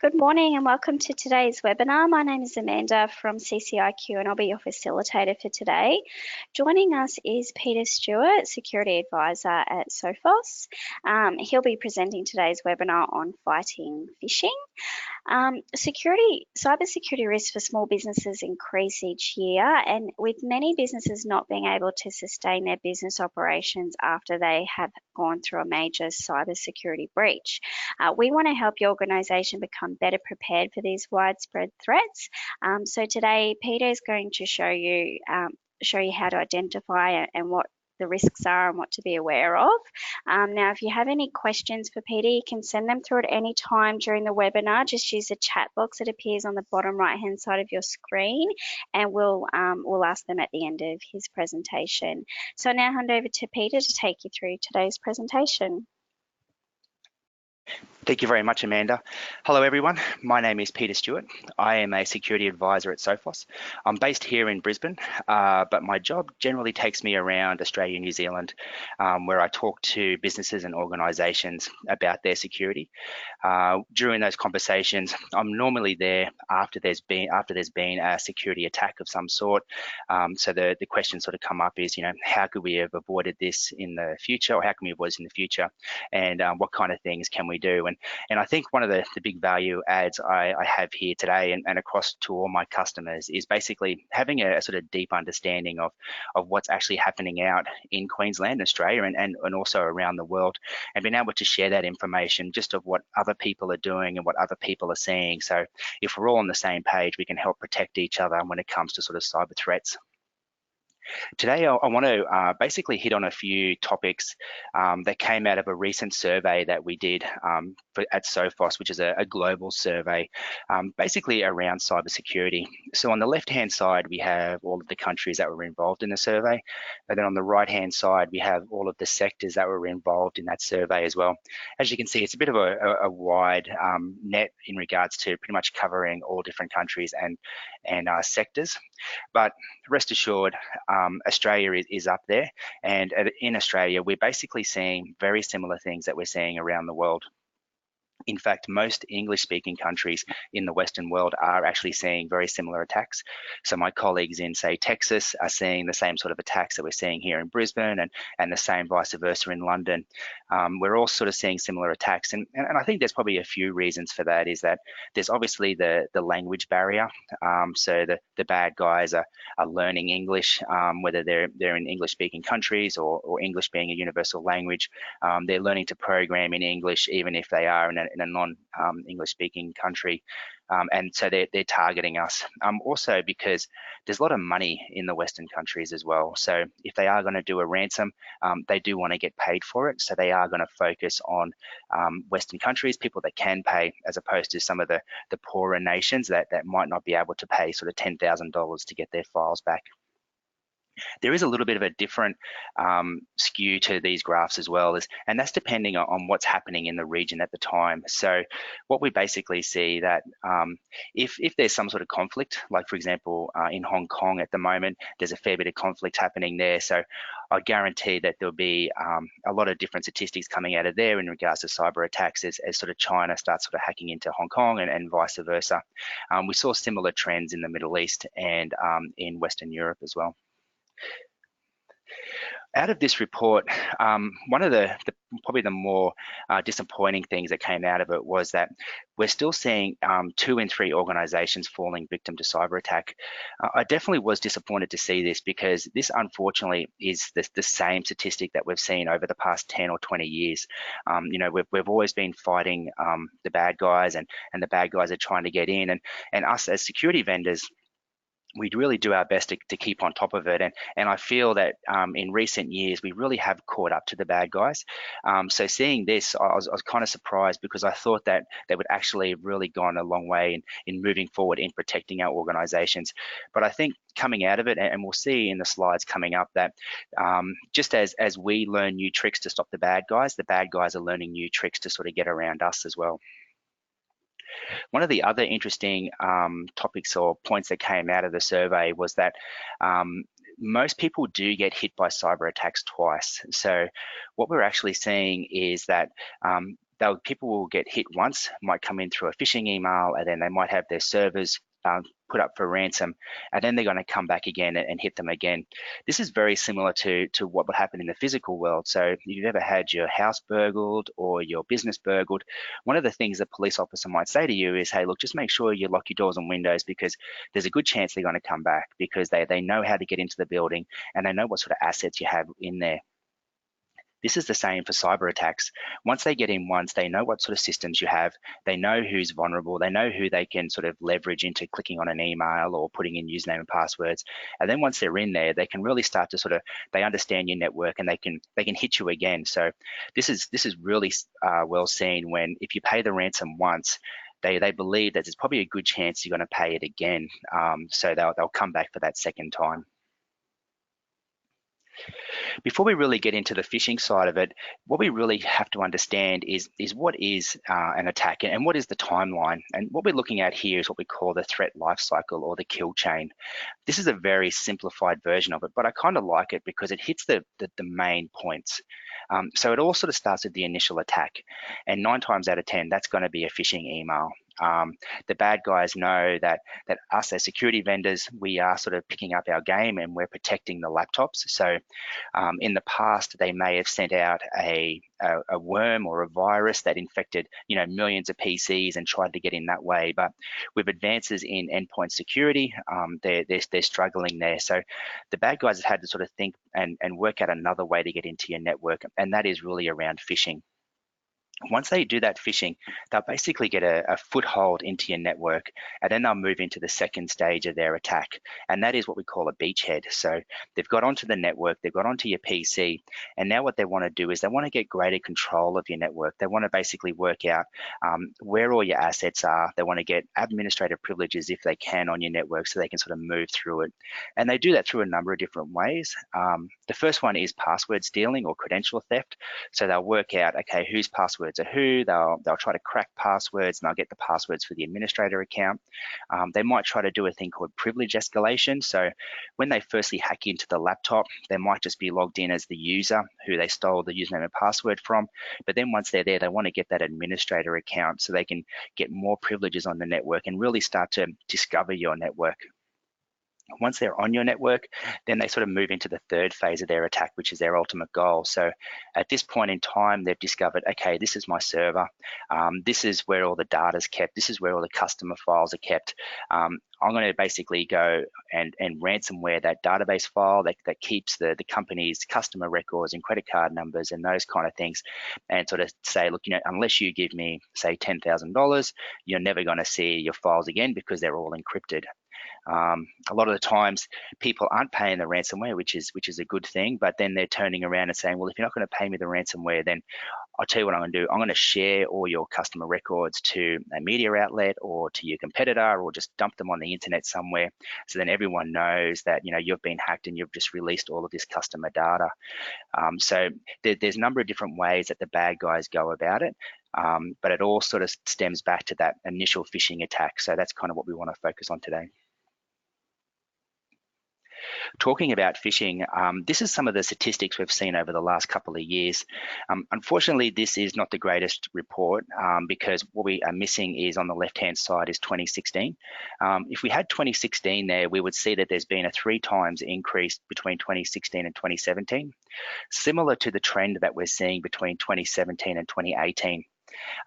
Good morning and welcome to today's webinar. My name is Amanda from CCIQ and I'll be your facilitator for today. Joining us is Peter Stewart, Security Advisor at Sophos. He'll be presenting today's webinar on fighting phishing. Cybersecurity risks for small businesses increase each year, and with many businesses not being able to sustain their business operations after they have gone through a major cybersecurity breach. We want to help your organisation become better prepared for these widespread threats. So today, Peter is going to show you how to identify and what the risks are and what to be aware of. Now, if you have any questions for Peter, you can send them through at any time during the webinar. Just use the chat box that appears on the bottom right-hand side of your screen, and we'll ask them at the end of his presentation. So I now hand over to Peter to take you through today's presentation. Thank you very much, Amanda. Hello, everyone. My name is Peter Stewart. I am a security advisor at Sophos. I'm based here in Brisbane, but my job generally takes me around Australia and New Zealand, where I talk to businesses and organisations about their security. During those conversations, I'm normally there after there's been a security attack of some sort. So the questions sort of come up is, how could we have avoided this in the future, or how can we avoid this in the future, and what kind of things can we do? And I think one of the big value adds I have here today and across to all my customers is basically having a sort of deep understanding of what's actually happening out in Queensland, Australia, and also around the world, and being able to share that information just of what other people are doing and what other people are seeing. So if we're all on the same page, we can help protect each other when it comes to sort of cyber threats. Today, I want to basically hit on a few topics that came out of a recent survey that we did at Sophos, which is a global survey, basically around cybersecurity. So on the left-hand side, we have all of the countries that were involved in the survey. And then on the right-hand side, we have all of the sectors that were involved in that survey as well. As you can see, it's a bit of a wide net in regards to pretty much covering all different countries and sectors. But rest assured, Australia is up there, and in Australia, we're basically seeing very similar things that we're seeing around the world. In fact, most English-speaking countries in the Western world are actually seeing very similar attacks. So my colleagues in, say, Texas are seeing the same sort of attacks that we're seeing here in Brisbane, and the same vice versa in London. We're all sort of seeing similar attacks, and I think there's probably a few reasons for that. Is that there's obviously the language barrier. So the bad guys are learning English, whether they're in English-speaking countries or English being a universal language. They're learning to program in English, even if they are in a non-English speaking country, and so they're targeting us. Also because there's a lot of money in the Western countries as well. So if they are going to do a ransom, they do want to get paid for it. So they are going to focus on Western countries, people that can pay, as opposed to some of the poorer nations that might not be able to pay sort of $10,000 to get their files back. There is a little bit of a different skew to these graphs as well, and that's depending on what's happening in the region at the time. So what we basically see that if there's some sort of conflict, like for example in Hong Kong at the moment, there's a fair bit of conflict happening there. So I guarantee that there'll be a lot of different statistics coming out of there in regards to cyber attacks as sort of China starts sort of hacking into Hong Kong and vice versa. We saw similar trends in the Middle East and in Western Europe as well. Out of this report, one of the probably the more disappointing things that came out of it was that we're still seeing 2 in 3 organisations falling victim to cyber attack. I definitely was disappointed to see this, because this unfortunately is the same statistic that we've seen over the past 10 or 20 years. We've always been fighting the bad guys, and the bad guys are trying to get in, and us as security vendors, we really do our best to keep on top of it, and I feel that in recent years we really have caught up to the bad guys. So seeing this, I was kind of surprised, because I thought that they would actually have really gone a long way in moving forward in protecting our organisations. But I think coming out of it, and we'll see in the slides coming up, that just as we learn new tricks to stop the bad guys are learning new tricks to sort of get around us as well. One of the other interesting topics or points that came out of the survey was that most people do get hit by cyber attacks twice. So what we're actually seeing is that people will get hit once, might come in through a phishing email, and then they might have their servers put up for ransom, and then they're going to come back again and hit them again. This is very similar to what would happen in the physical world. So if you've ever had your house burgled or your business burgled, one of the things a police officer might say to you is, hey, look, just make sure you lock your doors and windows, because there's a good chance they're going to come back, because they know how to get into the building and they know what sort of assets you have in there. This is the same for cyber attacks. Once they get in once, they know what sort of systems you have. They know who's vulnerable. They know who they can sort of leverage into clicking on an email or putting in username and passwords. And then once they're in there, they can really start to they understand your network, and they can hit you again. So this is really well seen when, if you pay the ransom once, they believe that there's probably a good chance you're going to pay it again. So they'll come back for that second time. Before we really get into the phishing side of it, what we really have to understand is what is an attack, and what is the timeline. And what we're looking at here is what we call the threat life cycle, or the kill chain. This is a very simplified version of it, but I kind of like it because it hits the main points. So it all sort of starts with the initial attack, and 9 times out of 10, that's going to be a phishing email. The bad guys know that us as security vendors, we are sort of picking up our game and we're protecting the laptops. So in the past, they may have sent out a worm or a virus that infected, millions of PCs and tried to get in that way. But with advances in endpoint security, they're struggling there. So the bad guys have had to sort of think and work out another way to get into your network, and that is really around phishing. Once they do that phishing, they'll basically get a foothold into your network, and then they'll move into the second stage of their attack, and that is what we call a beachhead. So they've got onto the network, they've got onto your PC, and now what they want to do is they want to get greater control of your network. They want to basically work out where all your assets are. They want to get administrative privileges if they can on your network, so they can sort of move through it. And they do that through a number of different ways. The first one is password stealing or credential theft. So they'll work out, okay, whose passwords are who. They'll try to crack passwords, and they'll get the passwords for the administrator account. They might try to do a thing called privilege escalation. So when they firstly hack into the laptop, they might just be logged in as the user who they stole the username and password from. But then once they're there, they want to get that administrator account so they can get more privileges on the network and really start to discover your network. Once they're on your network, then they sort of move into the third phase of their attack, which is their ultimate goal. So at this point in time, they've discovered, okay, this is my server. This is where all the data is kept. This is where all the customer files are kept. I'm going to basically go and ransomware that database file that keeps the company's customer records and credit card numbers and those kind of things, and sort of say, look, unless you give me, say, $10,000, you're never going to see your files again because they're all encrypted. A lot of the times people aren't paying the ransomware, which is a good thing, but then they're turning around and saying, well, if you're not going to pay me the ransomware, then I'll tell you what I'm going to do. I'm going to share all your customer records to a media outlet or to your competitor, or just dump them on the internet somewhere, so then everyone knows that you've been hacked and you've just released all of this customer data. So there's a number of different ways that the bad guys go about it, but it all sort of stems back to that initial phishing attack. So that's kind of what we want to focus on today. Talking about phishing, this is some of the statistics we've seen over the last couple of years. Unfortunately, this is not the greatest report, because what we are missing is, on the left-hand side, is 2016. If we had 2016 there, we would see that there's been a 3 times increase between 2016 and 2017, similar to the trend that we're seeing between 2017 and 2018.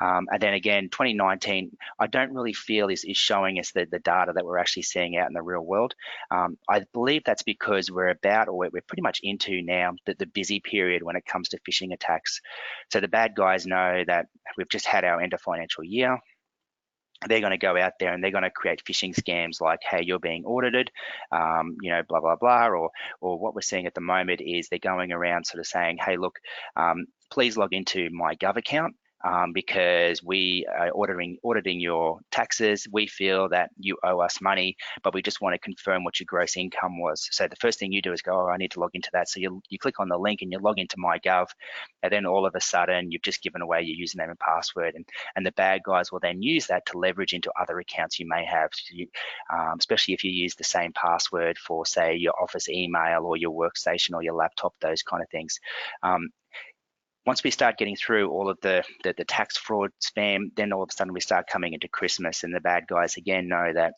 And then again, 2019, I don't really feel is showing us the data that we're actually seeing out in the real world. I believe that's because we're pretty much into now the busy period when it comes to phishing attacks. So the bad guys know that we've just had our end of financial year. They're going to go out there and they're going to create phishing scams like, hey, you're being audited, blah, blah, blah. Or what we're seeing at the moment is they're going around sort of saying, hey, look, please log into my Gov account. Because we are auditing your taxes. We feel that you owe us money, but we just want to confirm what your gross income was. So the first thing you do is go, oh, I need to log into that. So you click on the link and you log into MyGov, and then all of a sudden you've just given away your username and password, and the bad guys will then use that to leverage into other accounts you may have, especially if you use the same password for, say, your office email or your workstation or your laptop, those kind of things. once we start getting through all of the tax fraud spam, then all of a sudden we start coming into Christmas, and the bad guys again know that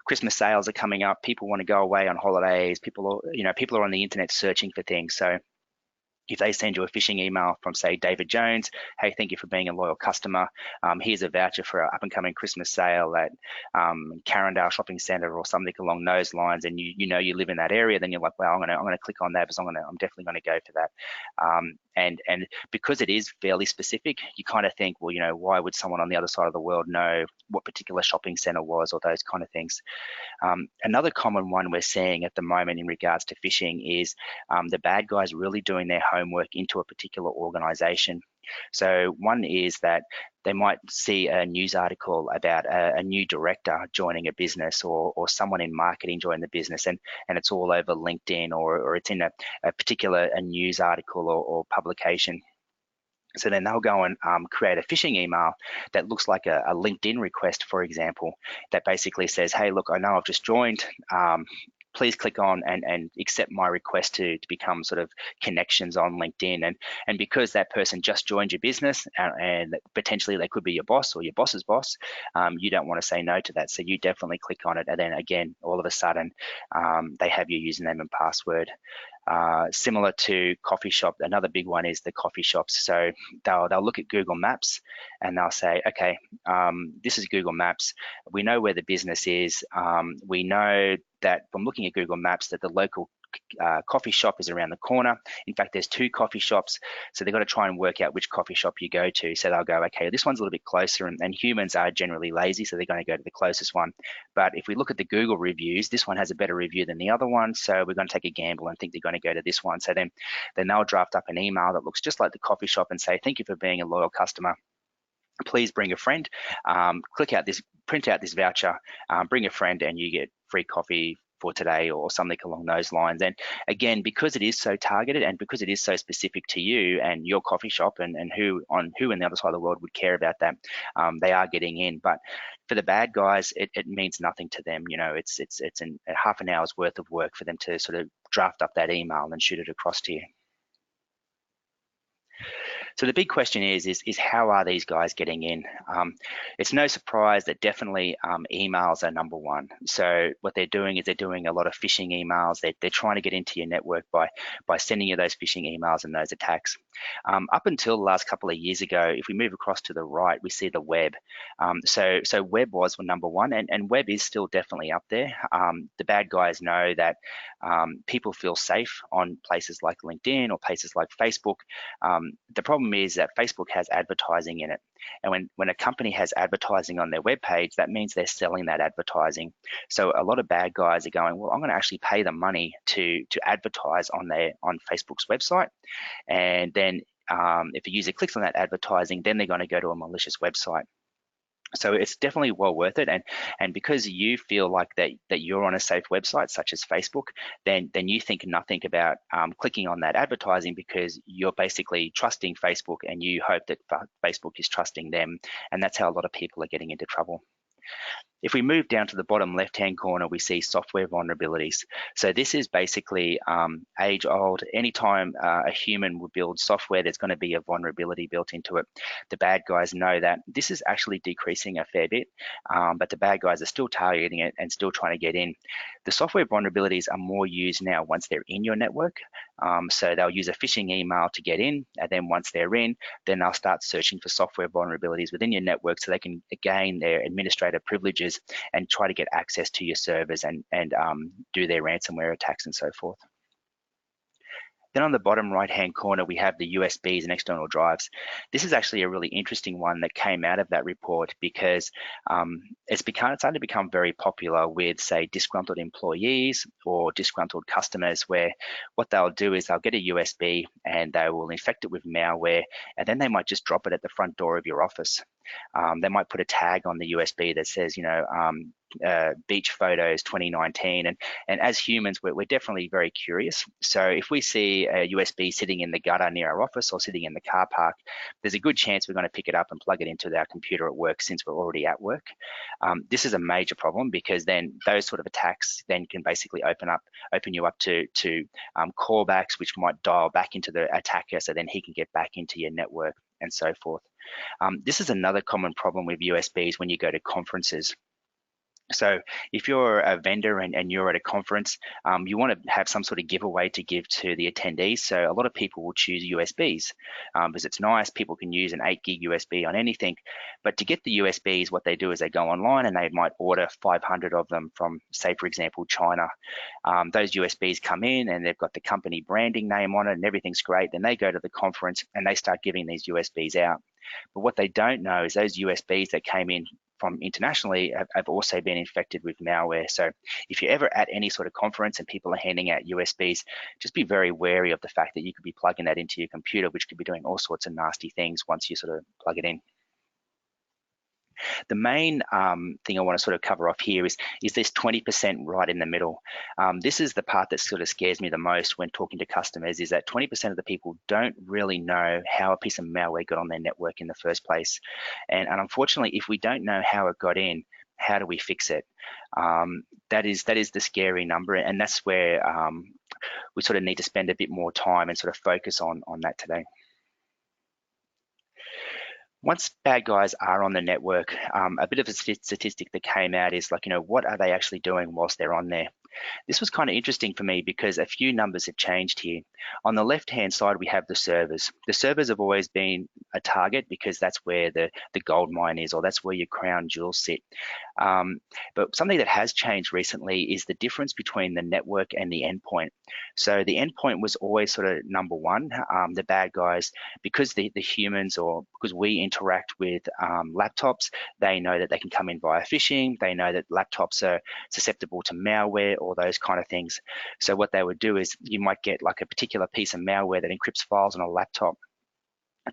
Christmas sales are coming up. People want to go away on holidays. People are on the internet searching for things. So if they send you a phishing email from, say, David Jones, hey, thank you for being a loyal customer. Here's a voucher for an up-and-coming Christmas sale at Carindale Shopping Centre or something along those lines, and you live in that area, then you're like, well, I'm gonna click on that because I'm definitely gonna go for that. And because it is fairly specific, you kind of think, well, why would someone on the other side of the world know what particular shopping centre was, or those kind of things. Another common one we're seeing at the moment in regards to phishing is the bad guys really doing their homework into a particular organization. So one is that they might see a news article about a new director joining a business, or someone in marketing joining the business, and it's all over LinkedIn, or it's in a particular news article or publication. So then they'll go and create a phishing email that looks like a LinkedIn request, for example, that basically says, hey, look, I know I've just joined. Please click on and accept my request to become sort of connections on LinkedIn. And because that person just joined your business, and potentially they could be your boss or your boss's boss, you don't want to say no to that. So you definitely click on it. And then again, all of a sudden, they have your username and password. Similar to coffee shop, another big one is the coffee shops. So they'll look at Google Maps and they'll say, okay, this is Google Maps. We know where the business is. We know that from looking at Google Maps that the local coffee shop is around the corner. In fact, there's 2 coffee shops, so they've got to try and work out which coffee shop you go to. So they'll go, okay, this one's a little bit closer, and humans are generally lazy, so they're going to go to the closest one. But if we look at the Google reviews, this one has a better review than the other one, so we're going to take a gamble and think they're going to go to this one. So then they'll draft up an email that looks just like the coffee shop and say, thank you for being a loyal customer. Please bring a friend. Print out this voucher, bring a friend, and you get free coffee for today, or something along those lines. And again, because it is so targeted and because it is so specific to you and your coffee shop, and who in the other side of the world would care about that, they are getting in. But for the bad guys, it means nothing to them. It's a half an hour's worth of work for them to sort of draft up that email and shoot it across to you. So the big question is how are these guys getting in? It's no surprise that definitely emails are number one. So what they're doing is they're doing a lot of phishing emails. They're trying to get into your network by sending you those phishing emails and those attacks. Up until the last couple of years ago, if we move across to the right, we see the web. So web was number one, and web is still definitely up there. The bad guys know that people feel safe on places like LinkedIn or places like Facebook. The problem is that Facebook has advertising in it. And when a company has advertising on their webpage, that means they're selling that advertising. So a lot of bad guys are going, well, I'm going to actually pay them money to advertise on Facebook's website. And then if a user clicks on that advertising, then they're going to go to a malicious website. So it's definitely well worth it, and because you feel like that you're on a safe website such as Facebook, then you think nothing about clicking on that advertising, because you're basically trusting Facebook and you hope that Facebook is trusting them, and that's how a lot of people are getting into trouble. If we move down to the bottom left-hand corner, we see software vulnerabilities. So this is basically age-old. Anytime a human will build software, there's going to be a vulnerability built into it. The bad guys know that. This is actually decreasing a fair bit, but the bad guys are still targeting it and still trying to get in. The software vulnerabilities are more used now once they're in your network. So they'll use a phishing email to get in, and then once they're in, then they'll start searching for software vulnerabilities within your network so they can gain their administrative privileges and try to get access to your servers and do their ransomware attacks and so forth. Then on the bottom right-hand corner, we have the USBs and external drives. This is actually a really interesting one that came out of that report, because it's starting to become very popular with, say, disgruntled employees or disgruntled customers, where what they'll do is they'll get a USB and they will infect it with malware, and then they might just drop it at the front door of your office. They might put a tag on the USB that says, beach photos 2019, and as humans we're definitely very curious. So if we see a USB sitting in the gutter near our office or sitting in the car park, there's a good chance we're going to pick it up and plug it into our computer at work since we're already at work. This is a major problem because then those sort of attacks then can basically open you up to callbacks, which might dial back into the attacker, so then he can get back into your network and so forth. This is another common problem with USBs when you go to conferences. So if you're a vendor and you're at a conference, you want to have some sort of giveaway to give to the attendees. So a lot of people will choose USBs because it's nice. People can use an 8 gig USB on anything. But to get the USBs, what they do is they go online and they might order 500 of them from, say, for example, China. Those USBs come in and they've got the company branding name on it and everything's great. Then they go to the conference and they start giving these USBs out. But what they don't know is those USBs that came in from internationally have also been infected with malware. So if you're ever at any sort of conference and people are handing out USBs, just be very wary of the fact that you could be plugging that into your computer, which could be doing all sorts of nasty things once you sort of plug it in. The main thing I want to sort of cover off here is this 20% right in the middle. This is the part that sort of scares me the most when talking to customers, is that 20% of the people don't really know how a piece of malware got on their network in the first place. And unfortunately, if we don't know how it got in, how do we fix it? That is the scary number, and that's where we sort of need to spend a bit more time and sort of focus on that today. Once bad guys are on the network, a bit of a statistic that came out is like, what are they actually doing whilst they're on there? This was kind of interesting for me because a few numbers have changed here. On the left-hand side, we have the servers. The servers have always been a target because that's where the gold mine is, or that's where your crown jewels sit. But something that has changed recently is the difference between the network and the endpoint. So the endpoint was always sort of number one. The bad guys, because the humans, or because we interact with laptops, they know that they can come in via phishing. They know that laptops are susceptible to malware, or those kind of things. So what they would do is you might get like a particular piece of malware that encrypts files on a laptop.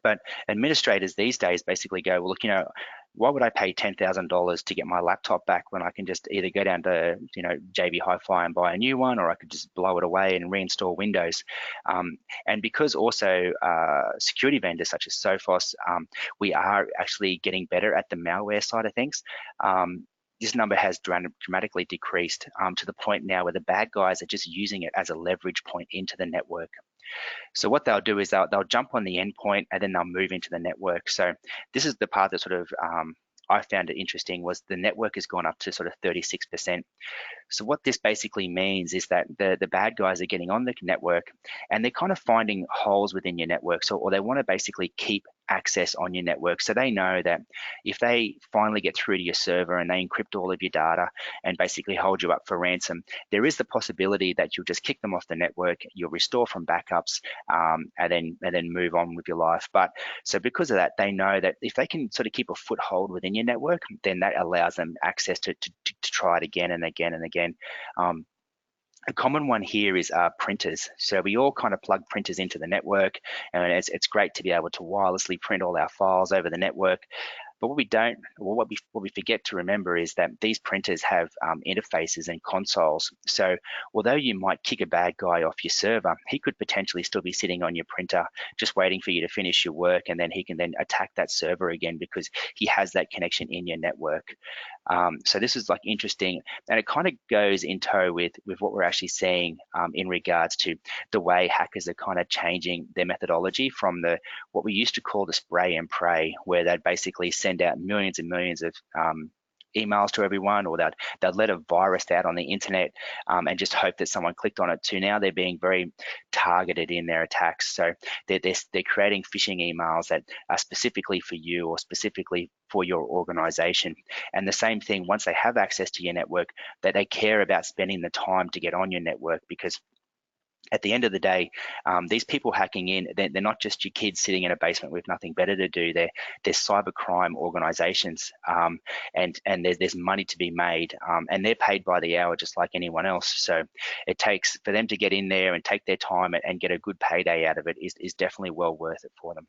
But administrators these days basically go, well, look, why would I pay $10,000 to get my laptop back when I can just either go down to, JB Hi-Fi and buy a new one, or I could just blow it away and reinstall Windows. And because also security vendors such as Sophos, we are actually getting better at the malware side of things. This number has dramatically decreased to the point now where the bad guys are just using it as a leverage point into the network. So what they'll do is they'll jump on the endpoint and then they'll move into the network. So this is the part that sort of I found it interesting, was the network has gone up to sort of 36%. So what this basically means is that the bad guys are getting on the network and they're kind of finding holes within your network. So, or they want to basically keep access on your network. So they know that if they finally get through to your server and they encrypt all of your data and basically hold you up for ransom, there is the possibility that you'll just kick them off the network, you'll restore from backups, and then move on with your life. But so because of that, they know that if they can sort of keep a foothold within your network, then that allows them access to try it again and again and again. A common one here is printers. So we all kind of plug printers into the network, and it's great to be able to wirelessly print all our files over the network. But what we don't, or what we forget to remember, is that these printers have interfaces and consoles. So although you might kick a bad guy off your server, he could potentially still be sitting on your printer, just waiting for you to finish your work, and then he can then attack that server again because he has that connection in your network. So this is like interesting, and it kind of goes in tow with what we're actually seeing in regards to the way hackers are kind of changing their methodology from what we used to call the spray and pray, where they'd basically send out millions and millions of emails to everyone, or they'll let a virus out on the internet and just hope that someone clicked on it, to now they're being very targeted in their attacks. So they're creating phishing emails that are specifically for you or specifically for your organization. And the same thing, once they have access to your network, that they care about spending the time to get on your network, because at the end of the day, these people hacking in, they're not just your kids sitting in a basement with nothing better to do. They're cybercrime organizations, and there's money to be made, and they're paid by the hour just like anyone else. So it takes, for them to get in there and take their time and get a good payday out of it, is definitely well worth it for them.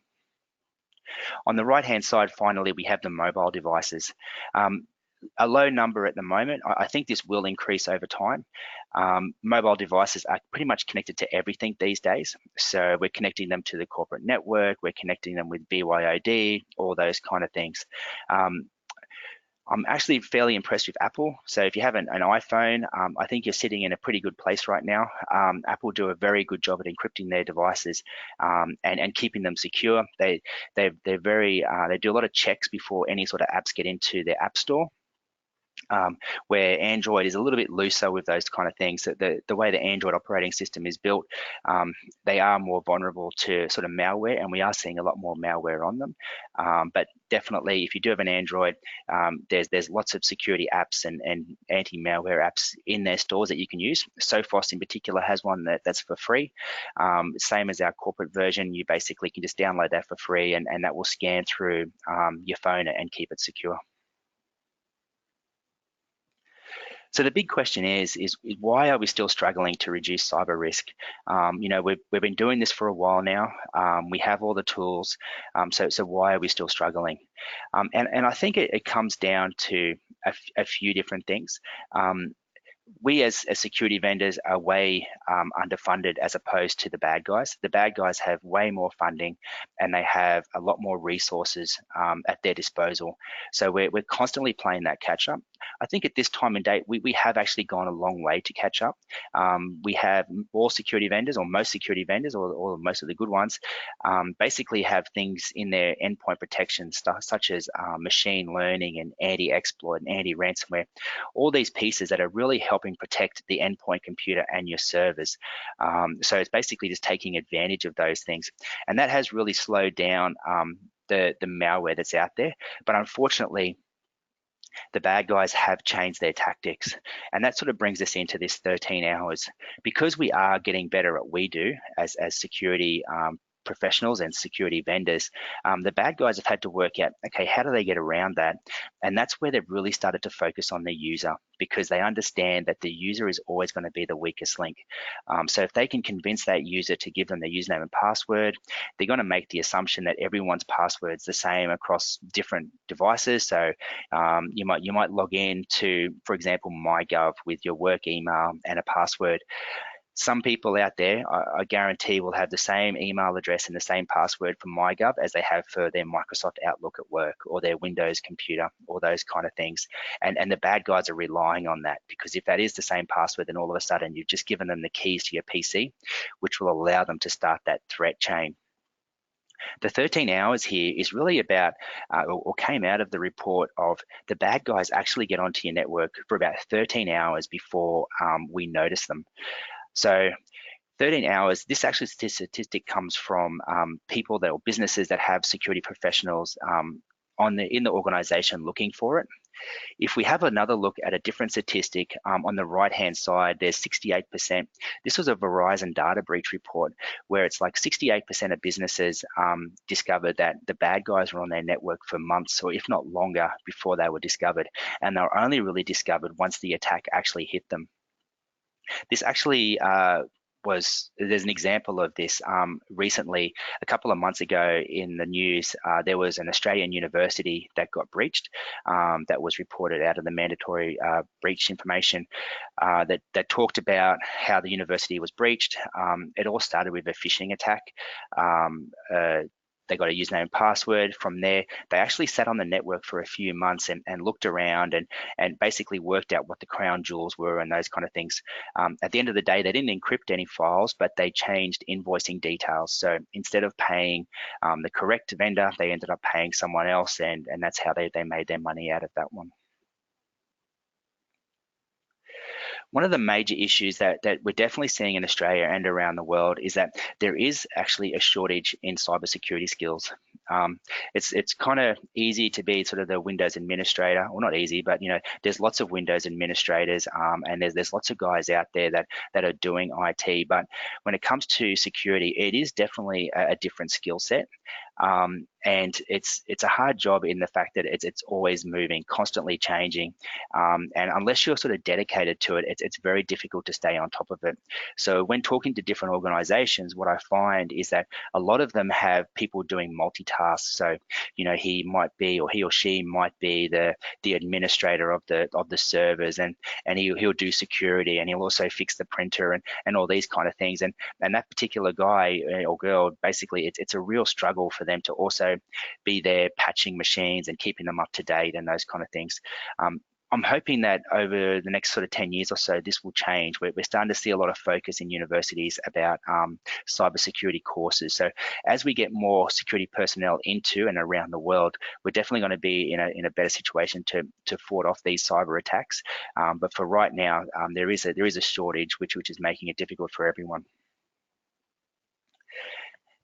On the right-hand side, finally, we have the mobile devices. A low number at the moment. I think this will increase over time. Mobile devices are pretty much connected to everything these days. So we're connecting them to the corporate network, we're connecting them with BYOD, all those kind of things. I'm actually fairly impressed with Apple. So if you have an iPhone, I think you're sitting in a pretty good place right now. Apple do a very good job at encrypting their devices and keeping them secure. They do a lot of checks before any sort of apps get into their app store. Where Android is a little bit looser with those kind of things. The way the Android operating system is built, they are more vulnerable to sort of malware, and we are seeing a lot more malware on them. But definitely, if you do have an Android, there's lots of security apps and anti-malware apps in their stores that you can use. Sophos in particular has one that's for free. Same as our corporate version, you basically can just download that for free, and that will scan through your phone and keep it secure. So the big question is why are we still struggling to reduce cyber risk? We've been doing this for a while now. We have all the tools. So why are we still struggling? And I think it comes down to a few different things. We as security vendors are way underfunded as opposed to the bad guys. The bad guys have way more funding and they have a lot more resources at their disposal. So we're constantly playing that catch up. I think at this time and date, we have actually gone a long way to catch up. We have all security vendors, or most security vendors, or most of the good ones, basically have things in their endpoint protection stuff, such as machine learning and anti-exploit and anti-ransomware, all these pieces that are really helping protect the endpoint computer and your servers. So it's basically just taking advantage of those things. And that has really slowed down the malware that's out there. But unfortunately, the bad guys have changed their tactics. And that sort of brings us into this 13 hours. Because we are getting better at what we do as security professionals and security vendors, the bad guys have had to work out, okay, how do they get around that? And that's where they've really started to focus on the user, because they understand that the user is always going to be the weakest link. So if they can convince that user to give them their username and password, they're going to make the assumption that everyone's password is the same across different devices. So you might log in to, for example, MyGov with your work email and a password. Some people out there, I guarantee, will have the same email address and the same password for MyGov as they have for their Microsoft Outlook at work or their Windows computer or those kind of things. And the bad guys are relying on that, because if that is the same password, then all of a sudden you've just given them the keys to your PC, which will allow them to start that threat chain. The 13 hours here is really about, or came out of the report of the bad guys actually get onto your network for about 13 hours before we notice them. So 13 hours, this actually statistic comes from people or businesses that have security professionals in the organization looking for it. If we have another look at a different statistic on the right-hand side, there's 68%. This was a Verizon data breach report where it's like 68% of businesses discovered that the bad guys were on their network for months, or if not longer, before they were discovered. And they were only really discovered once the attack actually hit them. This actually there's an example of this recently. A couple of months ago in the news, there was an Australian university that got breached, that was reported out of the mandatory breach information that talked about how the university was breached. It all started with a phishing attack. They got a username and password. From there, they actually sat on the network for a few months and looked around and basically worked out what the crown jewels were and those kind of things. At the end of the day, they didn't encrypt any files, but they changed invoicing details. So instead of paying the correct vendor, they ended up paying someone else, and that's how they made their money out of that one. One of the major issues that we're definitely seeing in Australia and around the world is that there is actually a shortage in cybersecurity skills. It's kind of easy to be sort of the Windows administrator, well, not easy, but there's lots of Windows administrators, and there's lots of guys out there that are doing IT. But when it comes to security, it is definitely a different skill set. And it's a hard job in the fact that it's always moving, constantly changing, and unless you're sort of dedicated to it, it's very difficult to stay on top of it. So when talking to different organizations, what I find is that a lot of them have people doing multitasks. So, he might be, or he or she might be the administrator of the servers, and he'll do security, and he'll also fix the printer, and all these kind of things. And that particular guy or girl, basically, it's a real struggle for them to also be there patching machines and keeping them up to date and those kind of things. I'm hoping that over the next sort of 10 years or so, this will change. We're starting to see a lot of focus in universities about cybersecurity courses. So as we get more security personnel into and around the world, we're definitely going to be in a better situation to fend off these cyber attacks. But for right now, there is a shortage, which is making it difficult for everyone.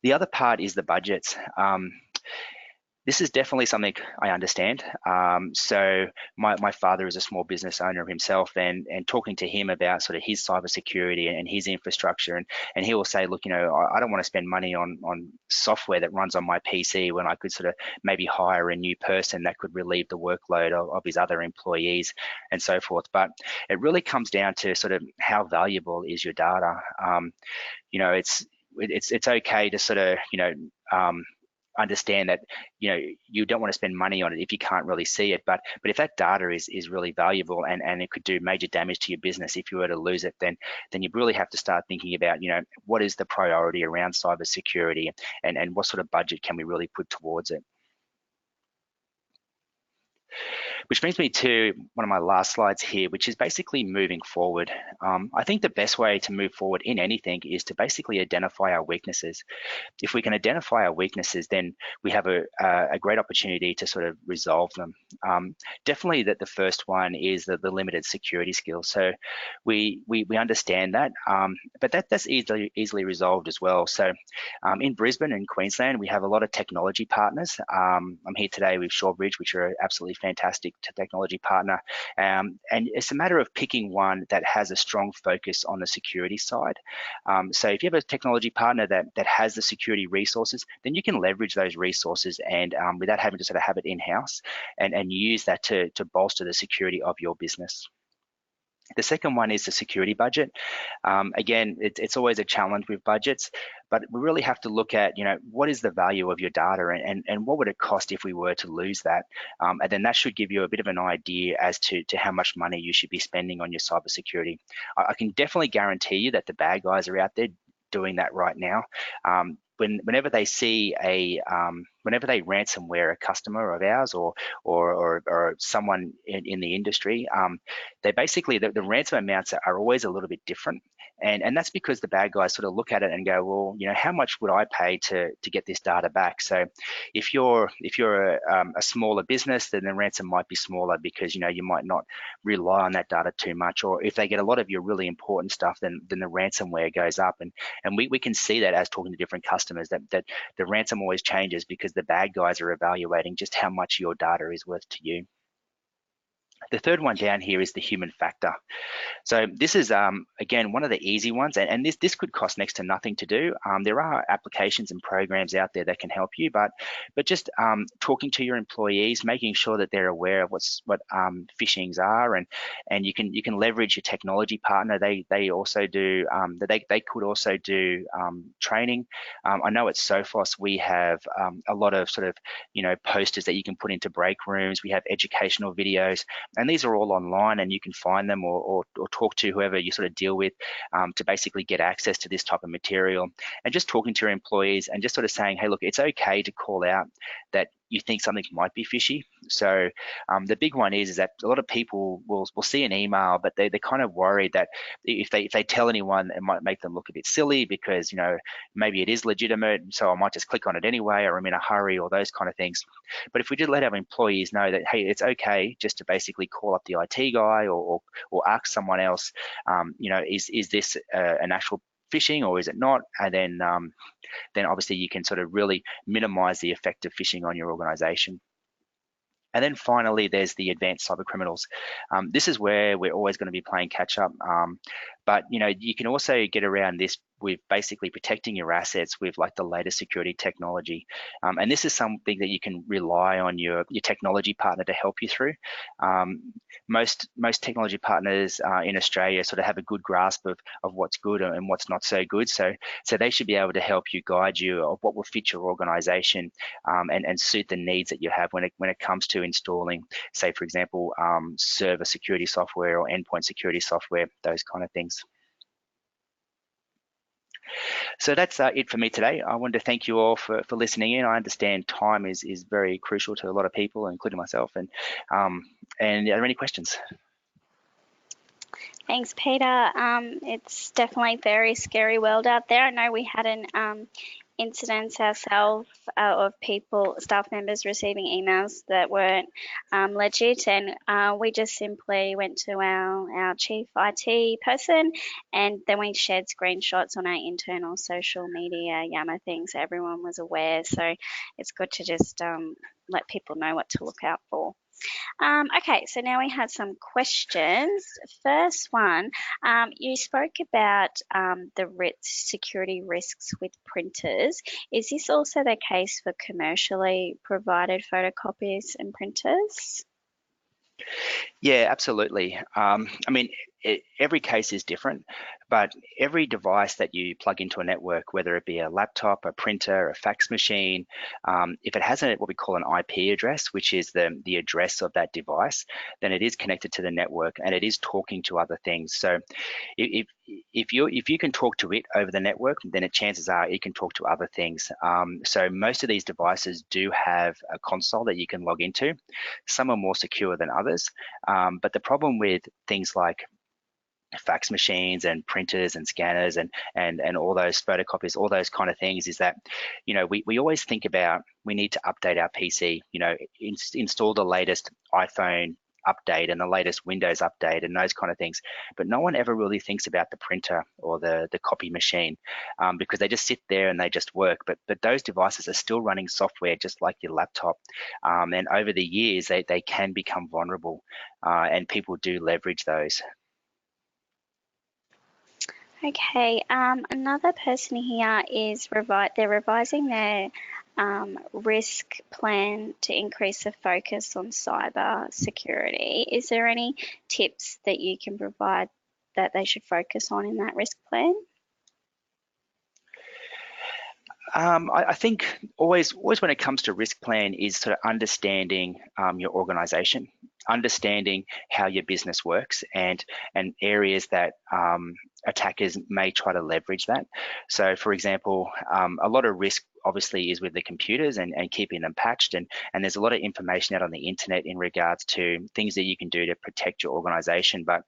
The other part is the budgets. This is definitely something I understand. So my father is a small business owner himself, and talking to him about sort of his cybersecurity and his infrastructure, and he will say, look, I don't want to spend money on software that runs on my PC when I could sort of maybe hire a new person that could relieve the workload of his other employees and so forth. But it really comes down to sort of how valuable is your data. It's okay to sort of understand that you don't want to spend money on it if you can't really see it, but if that data is really valuable, and it could do major damage to your business if you were to lose it, then you really have to start thinking about what is the priority around cybersecurity, and what sort of budget can we really put towards it. Which brings me to one of my last slides here, which is basically moving forward. I think the best way to move forward in anything is to basically identify our weaknesses. If we can identify our weaknesses, then we have a great opportunity to sort of resolve them. Definitely that the first one is the limited security skills. So we understand that, but that's easily resolved as well. So in Brisbane and Queensland, we have a lot of technology partners. I'm here today with Shawbridge, which are absolutely fantastic technology partner. And it's a matter of picking one that has a strong focus on the security side. So if you have a technology partner that has the security resources, then you can leverage those resources and without having to sort of have it in-house, and use that to bolster the security of your business. The second one is the security budget. Again, it's always a challenge with budgets, but we really have to look at, what is the value of your data, and what would it cost if we were to lose that? And then that should give you a bit of an idea as to how much money you should be spending on your cybersecurity. I can definitely guarantee you that the bad guys are out there doing that right now. Whenever they see whenever they ransomware a customer of ours, or someone in the industry, they basically, the ransom amounts are always a little bit different, and that's because the bad guys sort of look at it and go, well, how much would I pay to get this data back? So if you're a smaller business, then the ransom might be smaller because you might not rely on that data too much, or if they get a lot of your really important stuff, then the ransomware goes up, and we can see that as talking to different customers, that the ransom always changes because the bad guys are evaluating just how much your data is worth to you. The third one down here is the human factor. So this is, again, one of the easy ones, and this could cost next to nothing to do. There are applications and programs out there that can help you, but just talking to your employees, making sure that they're aware of what phishings are, and you can leverage your technology partner. They also do they could also do training. I know at Sophos we have a lot of sort of posters that you can put into break rooms. We have educational videos, and these are all online, and you can find them or talk to whoever you sort of deal with to basically get access to this type of material. And just talking to your employees and just sort of saying, hey, look, it's okay to call out that you think something might be fishy. So the big one is that a lot of people will see an email, but they're kind of worried that if they tell anyone, it might make them look a bit silly because maybe it is legitimate, so I might just click on it anyway, or I'm in a hurry, or those kind of things. But if we did let our employees know that, hey, it's okay just to basically call up the IT guy or ask someone else, is this an actual phishing or is it not? And then obviously you can sort of really minimize the effect of phishing on your organization. And then finally, there's the advanced cyber criminals. This is where we're always going to be playing catch up. But you can also get around this basically protecting your assets with like the latest security technology. And this is something that you can rely on your technology partner to help you through. Most technology partners in Australia sort of have a good grasp of what's good and what's not so good. So they should be able to help you, guide you of what will fit your organization, and suit the needs that you have when it comes to installing, say, for example, server security software or endpoint security software, those kind of things. So that's it for me today. I wanted to thank you all for listening in. I understand time is very crucial to a lot of people, including myself. And are there any questions? Thanks, Peter. It's definitely a very scary world out there. I know we had an incident ourselves of staff members receiving emails that weren't legit, and we just simply went to our chief IT person, and then we shared screenshots on our internal social media Yammer things so everyone was aware. So it's good to just let people know what to look out for. Okay, so now we have some questions. First one, you spoke about the security risks with printers. Is this also the case for commercially provided photocopiers and printers? Yeah, absolutely. I mean, every case is different, but every device that you plug into a network, whether it be a laptop, a printer, a fax machine, if it has what we call an IP address, which is the address of that device, then it is connected to the network and it is talking to other things. So if you can talk to it over the network, then chances are it can talk to other things. So most of these devices do have a console that you can log into. Some are more secure than others, but the problem with things like fax machines and printers and scanners and all those photocopiers, all those kind of things, is that, we always think about, we need to update our PC, install the latest iPhone update and the latest Windows update and those kind of things, but no one ever really thinks about the printer or the copy machine, because they just sit there and they just work, but those devices are still running software just like your laptop, and over the years they can become vulnerable, and people do leverage those. Okay, another person here is they're revising their risk plan to increase the focus on cyber security. Is there any tips that you can provide that they should focus on in that risk plan? I think always when it comes to risk plan is sort of understanding your organization, understanding how your business works, and areas that attackers may try to leverage that. So, for example, a lot of risk obviously is with the computers and keeping them patched, and there's a lot of information out on the internet in regards to things that you can do to protect your organization. But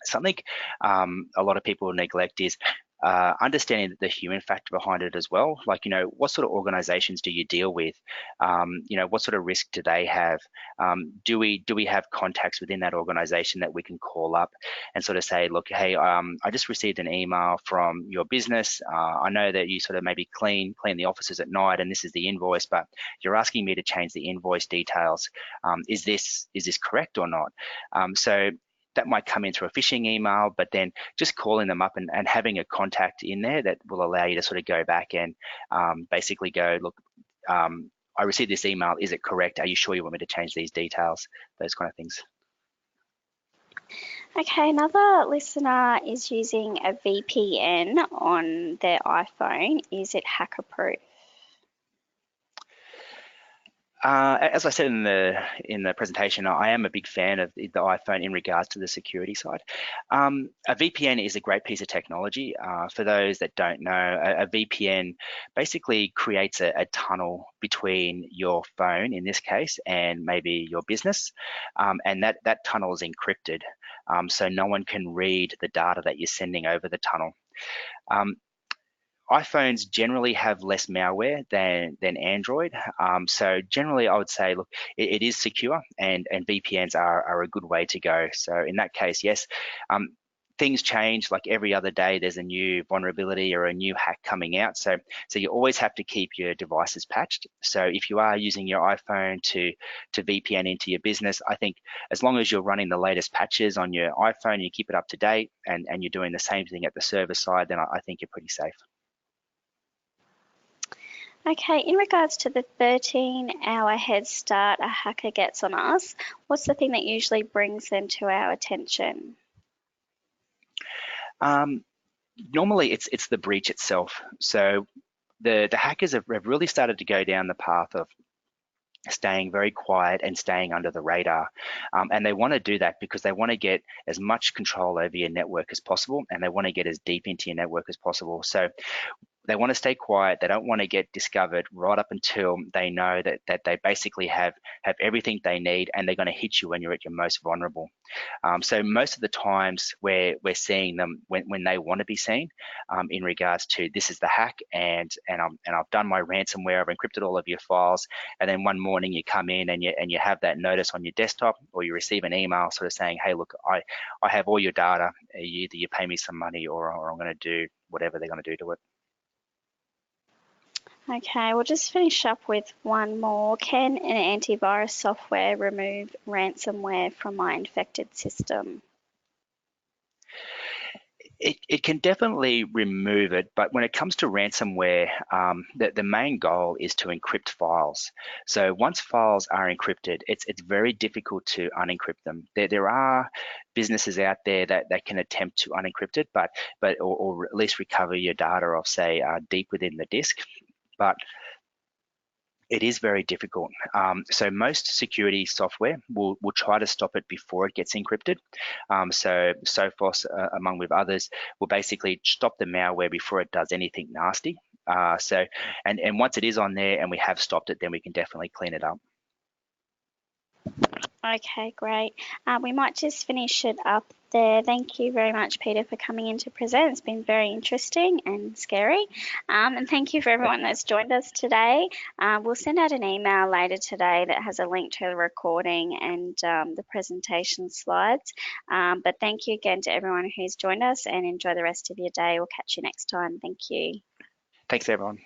something a lot of people neglect is understanding the human factor behind it as well. Like, what sort of organizations do you deal with? What sort of risk do they have? Do we have contacts within that organization that we can call up and sort of say, look, hey, I just received an email from your business. I know that you sort of maybe clean the offices at night, and this is the invoice, but you're asking me to change the invoice details. Is this correct or not? So that might come in through a phishing email, but then just calling them up and having a contact in there that will allow you to sort of go back and basically go, look, I received this email. Is it correct? Are you sure you want me to change these details? Those kind of things. Okay, another listener is using a VPN on their iPhone. Is it hacker proof? As I said in the presentation, I am a big fan of the iPhone in regards to the security side. A VPN is a great piece of technology. For those that don't know, a VPN basically creates a tunnel between your phone, in this case, and maybe your business, and that tunnel is encrypted, so no one can read the data that you're sending over the tunnel. iPhones generally have less malware than Android. So generally, I would say, look, it is secure, and VPNs are a good way to go. So in that case, yes. things change. Like every other day, there's a new vulnerability or a new hack coming out. So you always have to keep your devices patched. So if you are using your iPhone to VPN into your business, I think as long as you're running the latest patches on your iPhone, you keep it up to date, and you're doing the same thing at the server side, then I think you're pretty safe. Okay, in regards to the 13-hour head start a hacker gets on us, what's the thing that usually brings them to our attention? Normally, it's the breach itself. So the hackers have really started to go down the path of staying very quiet and staying under the radar. And they want to do that because they want to get as much control over your network as possible, and they want to get as deep into your network as possible. So they want to stay quiet. They don't want to get discovered right up until they know that they basically have everything they need, and they're going to hit you when you're at your most vulnerable. So most of the times we're seeing them when they want to be seen, in regards to this is the hack, and I've done my ransomware, I've encrypted all of your files, and then one morning you come in and you have that notice on your desktop, or you receive an email sort of saying, hey, look, I have all your data. Either you pay me some money, or I'm going to do whatever they're going to do to it. Okay, we'll just finish up with one more. Can an antivirus software remove ransomware from my infected system? It can definitely remove it, but when it comes to ransomware, the main goal is to encrypt files. So once files are encrypted, it's very difficult to unencrypt them. There are businesses out there that can attempt to unencrypt it, but or at least recover your data off, say, deep within the disk. But it is very difficult. So most security software will try to stop it before it gets encrypted. So Sophos, among with others, will basically stop the malware before it does anything nasty. And once it is on there and we have stopped it, then we can definitely clean it up. Okay, great. We might just finish it up there. Thank you very much, Peter, for coming in to present. It's been very interesting and scary. And thank you for everyone that's joined us today. We'll send out an email later today that has a link to the recording and the presentation slides. But thank you again to everyone who's joined us, and enjoy the rest of your day. We'll catch you next time. Thank you. Thanks, everyone.